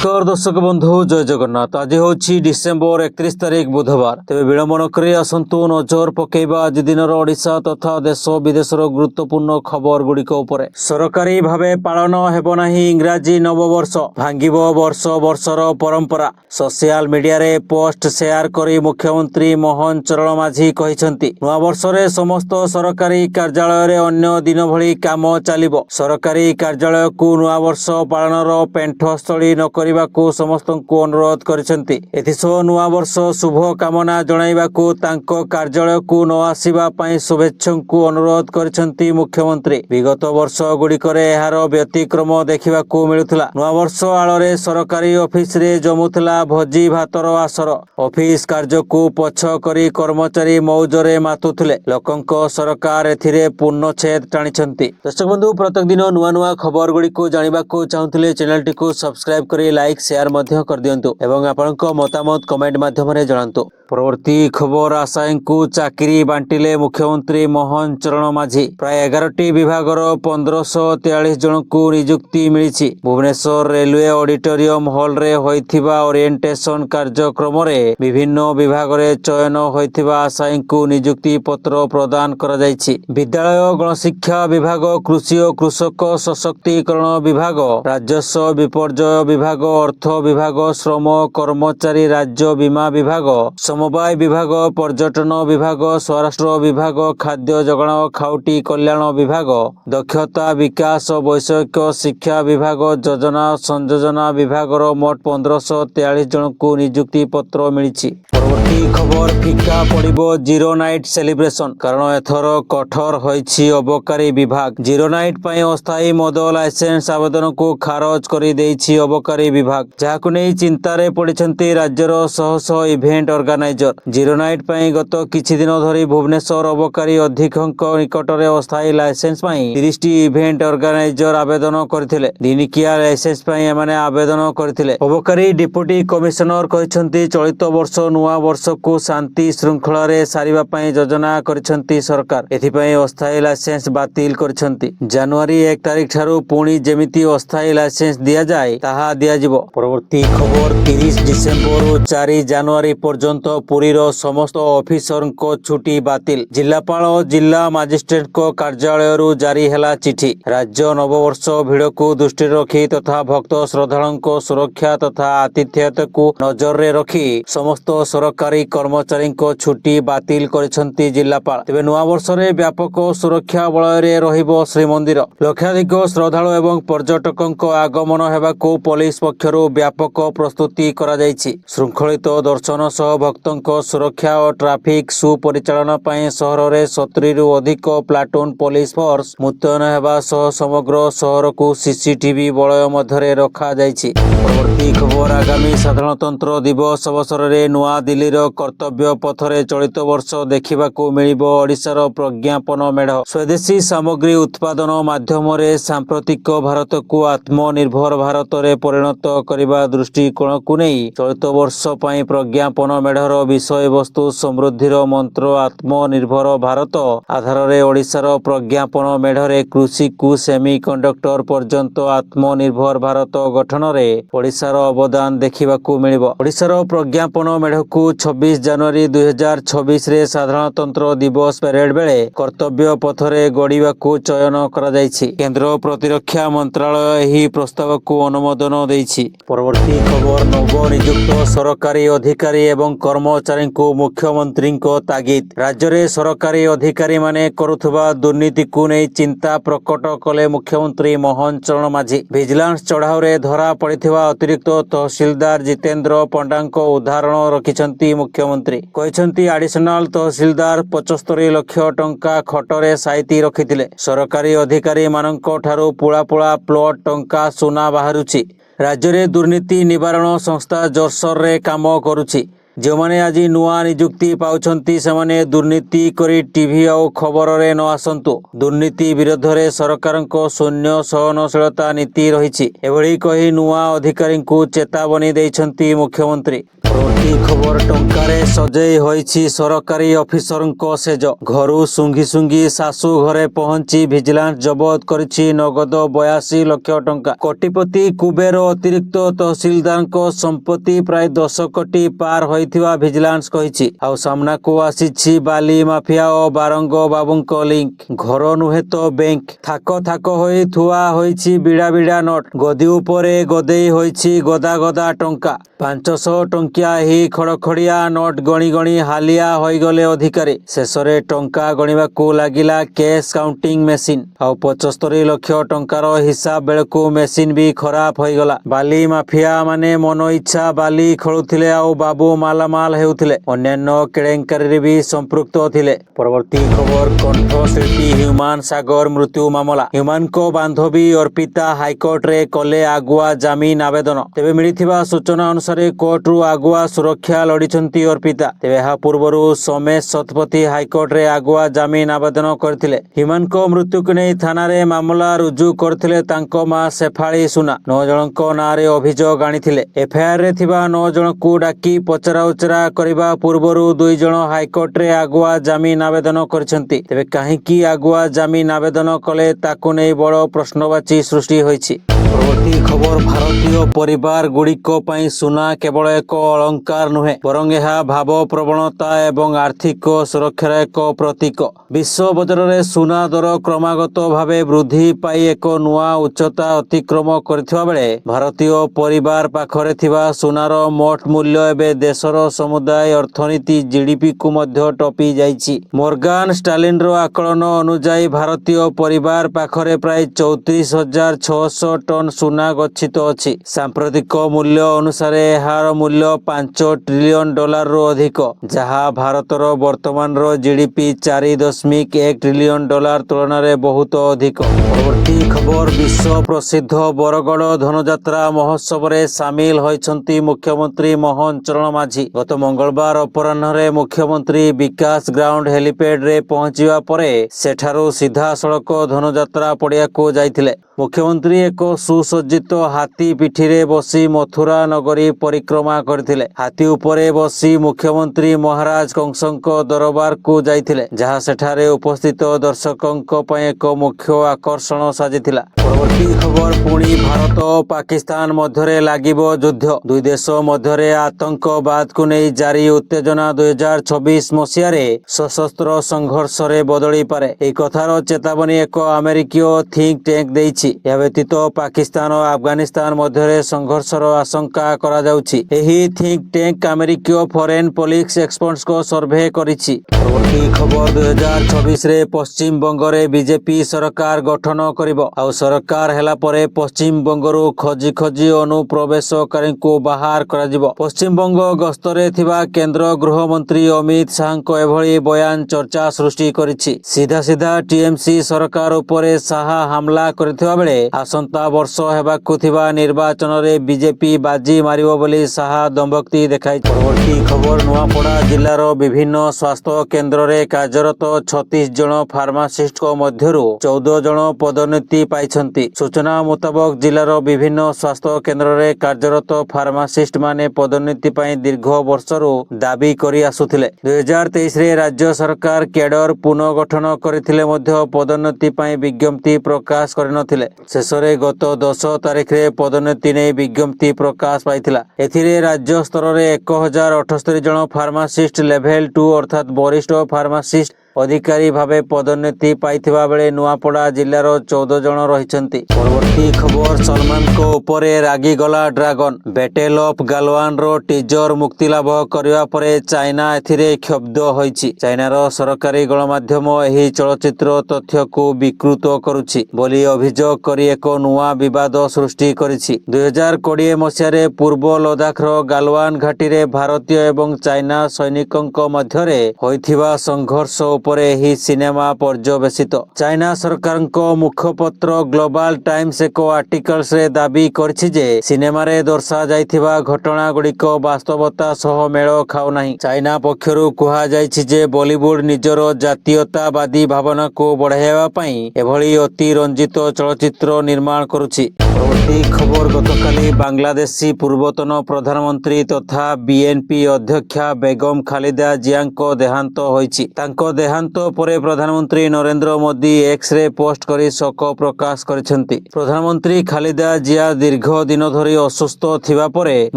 नमस्कार दर्शक बंधु जय जगन्नाथ। आज हूँ डिसेम्बर 31 तारिख बुधवार। तेज विलंब नकरी आसतु नजर पकेबा आज दिन ओडिशा तथा देश विदेशर गुरुत्वपूर्ण खबर गुड़िक उपरे। सरकारी भावे पालन हेब नाही इंग्राजी नववर्ष, भांगिब वर्ष वर्षर परंपरा। सोशल मीडिया रे पोस्ट शेयर करी मुख्यमंत्री मोहन चरण माझी कहिसंती नवा वर्ष रे समस्त सरकारी कार्यालय रे अन्य दिन भली काम चलिबो। सरकारी कार्यालय को नवा वर्ष पालनर पेंठस्थली न करने समस्त अनुरोध करिसेंती। एथिसह नवा वर्ष शुभ कामना जणाइबाकू तांको कार्यालय को न आसीबा पई शुभेच्छांकु अनुरोध करिसेंती मुख्यमंत्री। विगत वर्ष गुड़िकरे एहार व्यतिक्रम देखिबाकू मिलुथिला। नवा वर्ष आଳରେ सरकारी ऑफिस रे जमुथिला भोजी भातर आसर। ऑफिस कार्य को पछ करी कर्मचारी मौजरे मातुथिले। लोकंक सरकार एथिरे पूर्णछेद टाणिछंती। दर्शक बंधु प्रत्येक दिन नुआ नुआ खबर गुड़ी को जानिबाकू चाहुथिले चैनल टी को सब्सक्राइब करी लाइक शेयर मध्य कर दियंतु एवं आपनक मतामत कमेंट माध्यम रे जणांतु। परवर्ती खबर आशायींकु चाकरी बांटिले मुख्यमंत्री मोहन चरण माझी। प्राय 11टी विभागर 1543 जनकू नियुक्ति मिली। भुवनेश्वर रेलवे ऑडिटोरियम हॉल रे होइथिबा ओरिएंटेशन कार्यक्रम रे विभिन्न विभाग रे चयन होइथिबा आशायींकु नियुक्ति पत्र प्रदान करा जायछि। विद्यालय गणशिक्षा विभाग, कृषि और कृषक सशक्तिकरण विभाग, राजस्व विपर्यय विभाग, अर्थ विभाग, श्रम कर्मचारी राज्य बीमा विभाग, समवाय विभाग, पर्यटन विभाग, स्वराष्ट्र विभाग, खाद्य जोगाण खाउटी कल्याण विभाग, दक्षता विकास वैषयिक शिक्षा विभाग, योजना संयोजना विभाग मोट 1543 जन को नियुक्ति पत्र मिली। परवर्ती खबर फिका पड़िबो जीरो नाइट सेलिब्रेशन। कारण एथर कठोर होइछि अबकारी विभाग। जीरो नाइट पई अस्थायी मद लाइसेंस आवेदन को खारज करि देइछि अबकारी विभाग, जाहाकु नै चिंतारे पड़िछन्ति राज्यर शह शह इवेंट ऑर्गेनाइजर। जीरो नाइट पई गत किछि दिन धरि भुवनेश्वर अबकारी अधीक्षक निकटरे अस्थायी लाइसेंस पई 30 टी इवेंट ऑर्गेनाइजर आवेदन करथिले। दिनिकिया लाइसेंस पई एमाने आवेदन करथिले। अबकारी डिप्यूटी कमिशनर कहिसन्ति चलित वर्ष नुआ वर्ष को शांति श्रृंखला रे सारिबा पई योजना करिसन्ति सरकार। एथिपई अस्थायी लाइसेंस बातिल करिसन्ति। जनवरी 1 तारिख ठारू पुणी जेमिति अस्थायी लाइसेंस दिया जाए ताहा दिया जिवो। परवर्ती खबर 30 डिसेम्बर 4 जनवरी पर्यंत पुरीर समस्त ऑफिसर को छुट्टी बातिल। जिलापाल जिला मजिस्ट्रेट को कार्यालय जारी हैला चिठी। राज्य नववर्ष भिड़ को दृष्टि रखी तथा भक्त श्रद्धालुओं सुरक्षा तथा आतिथ्यता को नजर रे रखी समस्त सरकारी कर्मचारी को छुट्टी बातिल करिसन्ति जिलापाल। तेबे नुआ वर्ष रे व्यापक सुरक्षा बलय रे रहिबो श्रीमंदिर। लक्षाधिक श्रद्धालु एवं पर्यटकों आगमन हेबाकू पुलिस पक्षरु व्यापक प्रस्तुति करा जायछि। श्रृंखलित दर्शन सह भक्तों सुरक्षा और ट्राफिक सुपरिचालन पई शहर रे 70 रु अधिक प्लाटून पुलिस फोर्स मुतयन हेबा सह समग्र शहर को सीसीटीवी बलय मध्यरे रखा जायछि। परवर्ती खबर आगामी साधारणतंत्र दिवस अवसर रे नुआ दिल्लीर कर्तव्य पथरे चलित वर्ष देखिबाकू मिलिबो ओडिशार प्रज्ञापन मेढ़। स्वदेशी सामग्री उत्पादन माध्यम रे सांप्रतिक भारत को आत्मनिर्भर भारत रे परिणत करिबा दृष्टिकोण को नहीं चलित वर्ष पई प्रज्ञापन मेढ़र विषय वस्तु समृद्धिर मंत्र आत्मनिर्भर भारत आधार रे ओडिशार प्रज्ञापन मेढ़रे कृषि को सेमीकंडक्टर पर्यंत आत्मनिर्भर भारत गठन रे ओडिशार अवदान देखिबाकू मिलिबो। ओडिशार प्रज्ञापन मेढ़ को 26 जनवरी 2026 रे साधारणतंत्र दिवस परेड बेले कर्तव्य पथरे गड़िबाकू चयन करा जायछि। केंद्र प्रतिरक्षा मंत्रालय एही प्रस्ताव को अनुमोदन देइछि। परवर्ती खबर नव नियुक्त सरकारी अधिकारी एवं कर्मचारी को मुख्यमंत्री को तागिद। राज्य रे सरकारी अधिकारी माने करुथबा दुर्नीति को नै चिंता प्रकट कले मुख्यमंत्री मोहन चरण माझी। विजिलेंस चढ़ाव रे धरा पड़िथिबा अतिरिक्त तहसीलदार जितेंद्र पंडा को उदाहरण रखिछन्ति मुख्यमंत्री। कहिछन्ति एडिशनल तहसीलदार 75 लाख टंका खटरे साइती रखिथिले। सरकारी अधिकारी माननको ठारू पुळा पुळा प्लॉट टंका सुना बाहरुछि। राज्य रे दुर्नीति निवारण संस्था जोरसोर रे काम करुछि। जो माने आज नुआ नियुक्ति पाउछन्ति सेमाने दुर्नीति करी टीवी और खबर रे न आसंतु। दुर्नीति विरोध रे सरकारको शून्य सहनशीलता नीति रहिछि। एभଳି कही नुआ अधिकारी को चेतावनी दैछन्ति मुख्यमंत्री। ପରବର୍ତ୍ତୀ ଖବର ଟଙ୍କାରେ ସଜେଇ ହୋଇଛି ସରକାରୀ ଅଫିସରଙ୍କ ସେଜ। ଘରୁ ଶୁଙ୍ଘି ଶୁଙ୍ଘି ଶାଶୁ ଘରେ ପହଞ୍ଚି ଭିଜିଲାନ୍ସ ଜବତ କରିଛି ନଗଦ 82 ଲକ୍ଷ ଟଙ୍କା। କୋଟିପତି କୁବେର ଅତିରିକ୍ତ ତହସିଲଦାରଙ୍କ ସମ୍ପତ୍ତି ପ୍ରାୟ 10 କୋଟି ପାର ହୋଇଥିବା ଭିଜିଲାନ୍ସ କହିଛି। ଆଉ ସାମ୍ନାକୁ ଆସିଛି ବାଲି ମାଫିଆ ଓ ବାରଙ୍ଗ ବାବୁଙ୍କ ଲିଙ୍କ। ଘର ନୁହେଁ ତ ବ୍ୟାଙ୍କ। ଥାକ ଥାକ ହୋଇ ଥୁଆ ହୋଇଛି ବିଡ଼ା ବିଡ଼ା ନୋଟ। ଗଦି ଉପରେ ଗଦେଇ ହୋଇଛି ଗଦା ଗଦା ଟଙ୍କା। 500 ଟଙ୍କିଆ ଏହି ଖଡଖଡିଆ ନୋଟ ଗଣି ଗଣି ହାଲିଆ ହୋଇଗଲେ ଅଧିକାରୀ। ଶେଷରେ ଟଙ୍କା ଗଣିବାକୁ ଲାଗିଲା କ୍ୟାଶ କାଉଣ୍ଟିଂ ମେସିନ। ଆଉ 75 ଲକ୍ଷ ଟଙ୍କାର ହିସାବ ବେଳକୁ ମେସିନ ବି ଖରାପ ହୋଇଗଲା। ବାଲି ମାଫିଆ ମାନେ ମନ ଇଚ୍ଛା ବାଲି ଖୋଳୁଥିଲେ ଆଉ ବାବୁ ମାଲାମାଲ ହେଉଥିଲେ। ଅନ୍ୟାନ୍ୟ କେଳେଙ୍କାରୀରେ ବି ସମ୍ପୃକ୍ତ ଥିଲେ। ପରବର୍ତ୍ତୀ ଖବର କଣ୍ଠଶିଳ୍ପୀ ହ୍ୟୁମାନ ସାଗର ମୃତ୍ୟୁ ମାମଲା। ହ୍ୟୁମାନଙ୍କ ବାନ୍ଧବୀ ଅର୍ପିତା ହାଇକୋର୍ଟରେ କଲେ ଆଗୁଆ ଜାମିନ ଆବେଦନ। ତେବେ ମିଳିଥିବା ସୂଚନା ଅନୁସାରେ କୋର୍ଟରୁ ଆଗୁଆ ସୁରକ୍ଷା ଲୋଡ଼ିଛନ୍ତି ଅର୍ପିତା। ତେବେ ଏହା ପୂର୍ବରୁ ସୋମେଶ ଶତପଥୀ ହାଇକୋର୍ଟରେ ଆଗୁଆ ଜାମିନ ଆବେଦନ କରିଥିଲେ। ହ୍ୟୁମାନଙ୍କ ମୃତ୍ୟୁକୁ ନେଇ ଥାନାରେ ମାମଲା ରୁଜୁ କରିଥିଲେ ତାଙ୍କ ମା ଶେଫାଳି ସୁନା। 9 ଜଣଙ୍କ ନାଁରେ ଅଭିଯୋଗ ଆଣିଥିଲେ। ଏଫଆଇଆରରେ ଥିବା 9 ଜଣଙ୍କୁ ଡାକି ପଚରାଉଚରା କରିବା ପୂର୍ବରୁ 2 ଜଣ ହାଇକୋର୍ଟରେ ଆଗୁଆ ଜାମିନ ଆବେଦନ କରିଛନ୍ତି। ତେବେ କାହିଁକି ଆଗୁଆ ଜାମିନ ଆବେଦନ କଲେ ତାକୁ ନେଇ ବଡ଼ ପ୍ରଶ୍ନବାଚୀ ସୃଷ୍ଟି ହୋଇଛି। ପରବର୍ତ୍ତୀ ଖବର ଭାରତୀୟ ପରିବାର ଗୁଡ଼ିକ ପାଇଁ ସୁନା କେବଳ ଏକ ଅଳଙ୍କାର ନୁହେଁ, ବରଂ ଏହା ଭାବ ପ୍ରବଣତା ଏବଂ ଆର୍ଥିକ ସୁରକ୍ଷାର ଏକ ପ୍ରତୀକ। ବିଶ୍ୱ ବଜାରରେ ସୁନା ଦର କ୍ରମାଗତ ଭାବେ ବୃଦ୍ଧି ପାଇ ଏକ ନୂଆ ଉଚ୍ଚତା ଅତିକ୍ରମ କରିଥିବା ବେଳେ ଭାରତୀୟ ପରିବାର ପାଖରେ ଥିବା ସୁନାର ମୋଟ ମୂଲ୍ୟ ଏବେ ଦେଶର ସମୁଦାୟ ଅର୍ଥନୀତି ଜିଡିପିକୁ ମଧ୍ୟ ଟପି ଯାଇଛି। ମୋର୍ଗାନ ଷ୍ଟାଲିନର ଆକଳନ ଅନୁଯାୟୀ ଭାରତୀୟ ପରିବାର ପାଖରେ ପ୍ରାୟ 34,600 ଟନ୍ ସୁନା ଗଚ୍ଛିତ ଅଛି। ସାମ୍ପ୍ରତିକ ମୂଲ୍ୟ ଅନୁସାରେ ଏହାର ମୂଲ୍ୟ $5 ଟ୍ରିଲିୟନ ରୁ ଅଧିକ, ଯାହା ଭାରତର ବର୍ତ୍ତମାନର ଜିଡିପି $4.1 ଟ୍ରିଲିୟନ ତୁଳନାରେ ବହୁତ ଅଧିକ। ପରବର୍ତ୍ତୀ ଖବର ବିଶ୍ୱ ପ୍ରସିଦ୍ଧ ବରଗଡ଼ ଧନୁଯାତ୍ରା ମହୋତ୍ସବରେ ସାମିଲ ହୋଇଛନ୍ତି ମୁଖ୍ୟମନ୍ତ୍ରୀ ମୋହନ ଚରଣ ମାଝୀ। ଗତ ମଙ୍ଗଳବାର ଅପରାହ୍ନରେ ମୁଖ୍ୟମନ୍ତ୍ରୀ ବିକାଶ ଗ୍ରାଉଣ୍ଡ ହେଲିପ୍ୟାଡରେ ପହଞ୍ଚିବା ପରେ ସେଠାରୁ ସିଧାସଳଖ ଧନୁଯାତ୍ରା ପଡ଼ିଆକୁ ଯାଇଥିଲେ। ମୁଖ୍ୟମନ୍ତ୍ରୀ ଏକ ସୁସଜ୍ଜିତ ହାତୀ ପିଠିରେ ବସି ମଥୁରା ନଗରୀ ପରିକ୍ରମା କରିଥିଲେ। ହାତୀ ଉପରେ ବସି ମୁଖ୍ୟମନ୍ତ୍ରୀ ମହାରାଜ କଂସଙ୍କ ଦରବାରକୁ ଯାଇଥିଲେ, ଯାହା ସେଠାରେ ଉପସ୍ଥିତ ଦର୍ଶକଙ୍କ ପାଇଁ ଏକ ମୁଖ୍ୟ ଆକର୍ଷଣ ସାଜିଥିଲା। ପରବର୍ତ୍ତୀ ଖବର ପୁଣି ଭାରତ ଓ ପାକିସ୍ତାନ ମଧ୍ୟରେ ଲାଗିବ ଯୁଦ୍ଧ। ଦୁଇ ଦେଶ ମଧ୍ୟରେ ଆତଙ୍କବାଦକୁ ନେଇ ଜାରି ଉତ୍ତେଜନା 2026 ମସିହାରେ ସଶସ୍ତ୍ର ସଂଘର୍ଷରେ ବଦଳିପାରେ। ଏହି କଥାର ଚେତାବନୀ ଏକ ଆମେରିକୀୟ ଥିଙ୍କ ଟ୍ୟାଙ୍କ ଦେଇଛି। ଏହା ବ୍ୟତୀତ ପାକିସ୍ତାନ ଓ ଆଫଗାନିସ୍ତାନ ମଧ୍ୟରେ ସଂଘର୍ଷର ଆଶଙ୍କା କରାଯାଉଛି। ଏହି ଥିଙ୍କ ଟ୍ୟାଙ୍କ ଆମେରିକୀୟ ଫରେନ୍ ପଲିସି ଏକ୍ସପର୍ଟଙ୍କ ସର୍ଭେ କରିଛି। ପରବର୍ତ୍ତୀ ଖବର 2026ରେ ପଶ୍ଚିମବଙ୍ଗରେ ବିଜେପି ସରକାର ଗଠନ କରିବ। ଆଉ ସରକାର ହେଲା ପରେ ପଶ୍ଚିମବଙ୍ଗରୁ ଖୋଜି ଖୋଜି ଅନୁପ୍ରବେଶକାରୀଙ୍କୁ ବାହାର କରାଯିବ। ପଶ୍ଚିମବଙ୍ଗ ଗସ୍ତରେ ଥିବା କେନ୍ଦ୍ର ଗୃହମନ୍ତ୍ରୀ ଅମିତ ଶାହାଙ୍କ ଏଭଳି ବୟାନ ଚର୍ଚ୍ଚା ସୃଷ୍ଟି କରିଛି। ସିଧା ସିଧା ଟିଏମସି ସରକାର ଉପରେ ଶାହା ହାମଲା କରିଥିବା ବେଳେ ଆସନ୍ତା ବର୍ଷ ହେବାକୁ ଥିବା ନିର୍ବାଚନରେ ବିଜେପି ବାଜି ମାରିବ ବୋଲି ଶାହା ଦମ୍ଭୋକ୍ତି ଦେଖାଇଛି। ପରବର୍ତ୍ତୀ ଖବର ନୂଆପଡ଼ା ଜିଲ୍ଲାର ବିଭିନ୍ନ ସ୍ୱାସ୍ଥ୍ୟ କେନ୍ଦ୍ରରେ କାର୍ଯ୍ୟରତ 36 ଜଣ ଫାର୍ମାସିଷ୍ଟଙ୍କ ମଧ୍ୟରୁ 14 ଜଣ ପଦୋନ୍ନତି ପାଇଛନ୍ତି। ସୂଚନା ମୁତାବକ ଜିଲ୍ଲାର ବିଭିନ୍ନ ସ୍ୱାସ୍ଥ୍ୟ କେନ୍ଦ୍ରରେ କାର୍ଯ୍ୟରତ ଫାର୍ମାସିଷ୍ଟମାନେ ପଦୋନ୍ନତି ପାଇଁ ଦୀର୍ଘ ବର୍ଷରୁ ଦାବି କରି ଆସୁଥିଲେ। 2023ରେ ରାଜ୍ୟ ସରକାର କ୍ୟାଡର ପୁନଃଗଠନ କରିଥିଲେ ମଧ୍ୟ ପଦୋନ୍ନତି ପାଇଁ ବିଜ୍ଞପ୍ତି ପ୍ରକାଶ କରିନଥିଲେ। ଶେଷରେ ଗତ 10 ତାରିଖରେ ପଦୋନ୍ନତି ନେଇ ବିଜ୍ଞପ୍ତି ପ୍ରକାଶ ପାଇଥିଲା। ଏଥିରେ ରାଜ୍ୟ ସ୍ତରରେ 1078 ଜଣ ଫାର୍ମାସିଷ୍ଟ ଲେଭେଲ 2 ଅର୍ଥାତ୍ ବରିଷ୍ଠ ଫାର୍ମାସିଷ୍ଟ ଅଧିକାରୀ ଭାବେ ପଦୋନ୍ନତି ପାଇଥିବା ବେଳେ ନୂଆପଡ଼ା ଜିଲ୍ଲାର 14 ଜଣ ରହିଛନ୍ତି। ପରବର୍ତ୍ତୀ ଖବର ସଲମାନଙ୍କ ଉପରେ ରାଗିଗଲା ଡ୍ରାଗନ। ବ୍ୟାଟେଲ ଅଫ୍ ଗାଲୱାନର ଟିଜର ମୁକ୍ତିଲାଭ କରିବା ପରେ ଚାଇନା ଏଥିରେ କ୍ଷୁବ୍ଧ ହୋଇଛି। ଚାଇନାର ସରକାରୀ ଗଣମାଧ୍ୟମ ଏହି ଚଳଚ୍ଚିତ୍ର ତଥ୍ୟକୁ ବିକୃତ କରୁଛି ବୋଲି ଅଭିଯୋଗ କରି ଏକ ନୂଆ ବିବାଦ ସୃଷ୍ଟି କରିଛି। 2020 ମସିହାରେ ପୂର୍ବ ଲଦାଖର ଗାଲୱାନ ଘାଟିରେ ଭାରତୀୟ ଏବଂ ଚାଇନା ସୈନିକଙ୍କ ମଧ୍ୟରେ ହୋଇଥିବା ସଂଘର୍ଷ ଉପରେ ଏହି ସିନେମା ପର୍ଯ୍ୟବେସିତ। ଚାଇନା ସରକାରଙ୍କ ମୁଖପତ୍ର ଗ୍ଲୋବାଲ ଟାଇମ୍ସ ଏକ ଆର୍ଟିକଲସରେ ଦାବି କରିଛି ଯେ ସିନେମାରେ ଦର୍ଶାଯାଇଥିବା ଘଟଣାଗୁଡ଼ିକ ବାସ୍ତବତା ସହ ମେଳ ଖାଉନାହିଁ। ଚାଇନା ପକ୍ଷରୁ କୁହାଯାଇଛି ଯେ ବଲିଉଡ ନିଜର ଜାତୀୟତାବାଦୀ ଭାବନାକୁ ବଢ଼ାଇବା ପାଇଁ ଏଭଳି ଅତିରଞ୍ଜିତ ଚଳଚ୍ଚିତ୍ର ନିର୍ମାଣ କରୁଛି। পরবর্তী খবর গতকালি বাংলাদেশী পূর্বতন প্রধানমন্ত্রী তথা বিএনপি অধ্যক্ষা বেগম খালেদা জিয়াଙ୍କ দেহান্ত ହୋଇଛି। ତାଙ୍କ ଦେହାନ୍ତ ପରେ ପ୍ରଧାନମନ୍ତ୍ରୀ ନରେନ୍ଦ୍ର ମୋଦି ଏକ୍ସରେ ପୋଷ୍ଟ କରି ଶୋକ ପ୍ରକାଶ କରିଛନ୍ତି। ପ୍ରଧାନମନ୍ତ୍ରୀ ଖାଲେଦା ଜିଆ ଦୀର୍ଘ ଦିନ ଧରି ଅସୁସ୍ଥ ଥିବା ପରେ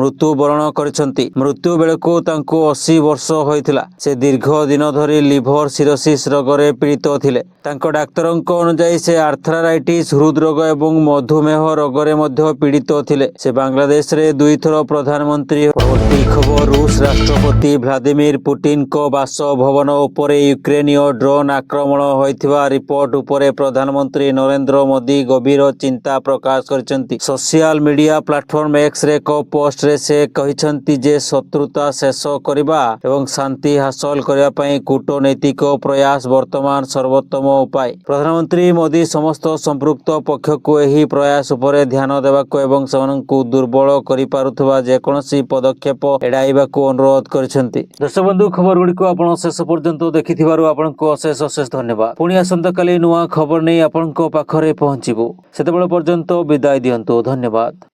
ମୃତ୍ୟୁବରଣ କରିଛନ୍ତି। ମୃତ୍ୟୁ ବେଳକୁ ତାଙ୍କୁ 80 ବର୍ଷ ହୋଇଥିଲା। ସେ ଦୀର୍ଘ ଦିନ ଧରି ଲିଭର ସିରୋସିସ୍ ରୋଗରେ ପୀଡ଼ିତ ଥିଲେ। ତାଙ୍କ ଡାକ୍ତରଙ୍କ ଅନୁଯାୟୀ ସେ ଆର୍ଥ୍ରାରାଇଟିସ୍, ହୃଦରୋଗ ଏବଂ ମଧୁମେହ ରୋଗରେ ମଧ୍ୟ ପୀଡ଼ିତ ଥିଲେ। ସେ ବାଂଲାଦେଶରେ 2 ଥର ପ୍ରଧାନମନ୍ତ୍ରୀ। ପରବର୍ତ୍ତୀ ଖବର ରୁଷ ରାଷ୍ଟ୍ରପତି ଭ୍ଲାଦିମିର ପୁଟିନଙ୍କ ବାସଭବନ ଉପରେ ୟୁକ୍ରେନୀୟ ଡ୍ରୋନ୍ ଆକ୍ରମଣ ହୋଇଥିବା ରିପୋର୍ଟ ଉପରେ ପ୍ରଧାନମନ୍ତ୍ରୀ ନରେନ୍ଦ୍ର ମୋଦି ଗଭୀର ଚିନ୍ତା ପ୍ରକାଶ କରିଛନ୍ତି। ସୋସିଆଲ ମିଡିଆ ପ୍ଲାଟଫର୍ମ ଏକ୍ସରେ ଏକ ପୋଷ୍ଟରେ ସେ କହିଛନ୍ତି ଯେ ଶତ୍ରୁତା ଶେଷ କରିବା ଏବଂ ଶାନ୍ତି ହାସଲ କରିବା ପାଇଁ କୂଟନୈତିକ ପ୍ରୟାସ ବର୍ତ୍ତମାନ ସର୍ବୋତ୍ତମ ଉପାୟ। ପ୍ରଧାନମନ୍ତ୍ରୀ ମୋଦି ସମସ୍ତ ସମ୍ପୃକ୍ତ ପକ୍ଷକୁ ଏହି ପ୍ରୟାସ ଉପରେ ଧ୍ୟାନ ଦେବାକୁ ଏବଂ ସେମାନଙ୍କୁ ଦୁର୍ବଳ କରିପାରୁଥିବା ଯେକୌଣସି ପଦକ୍ଷେପ ଏଡ଼ାଇବାକୁ ଅନୁରୋଧ କରିଛନ୍ତି। ଦର୍ଶକବନ୍ଧୁ, ଖବରଗୁଡ଼ିକୁ ଆପଣ ଶେଷ ପର୍ଯ୍ୟନ୍ତ ଦେଖିଥିବାରୁ ଆପଣଙ୍କୁ ଅଶେଷ ଅଶେଷ ଧନ୍ୟବାଦ। ପୁଣି ଆସନ୍ତାକାଲି ନୂଆ ଖବର ନେଇ ଆପଣଙ୍କ ପାଖରେ ପହଞ୍ଚିବୁ। ସେତେବେଳେ ପର୍ଯ୍ୟନ୍ତ ବିଦାୟ ଦିଅନ୍ତୁ। ଧନ୍ୟବାଦ।